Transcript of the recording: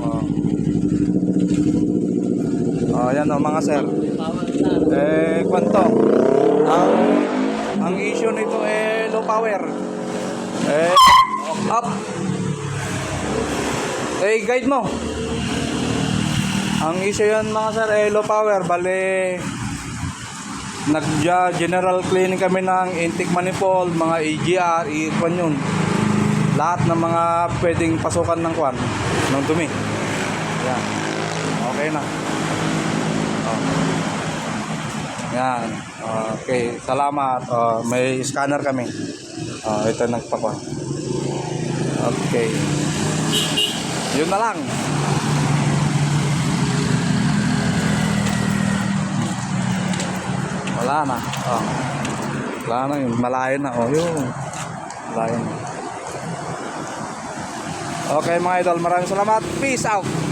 Oh. Oh, yan o mga sir. Kwanto. Ang ang issue nito low power. Up. Guide mo. Ang issue yan mga sir low power. Bale nag-general cleaning kami ng intake manifold, mga EGR, kwan yun. Lahat ng mga pwedeng pasukan ng kwan, ng dumi. Yan. Okay na. Oh. Yan. Okay, salamat. May scanner kami. Ito nagpakwan. Okay. Yun na lang. Wala na. Wala na yun. Malayo na. Yun. Malayo na. Okay mga idol, maraming salamat. Peace out.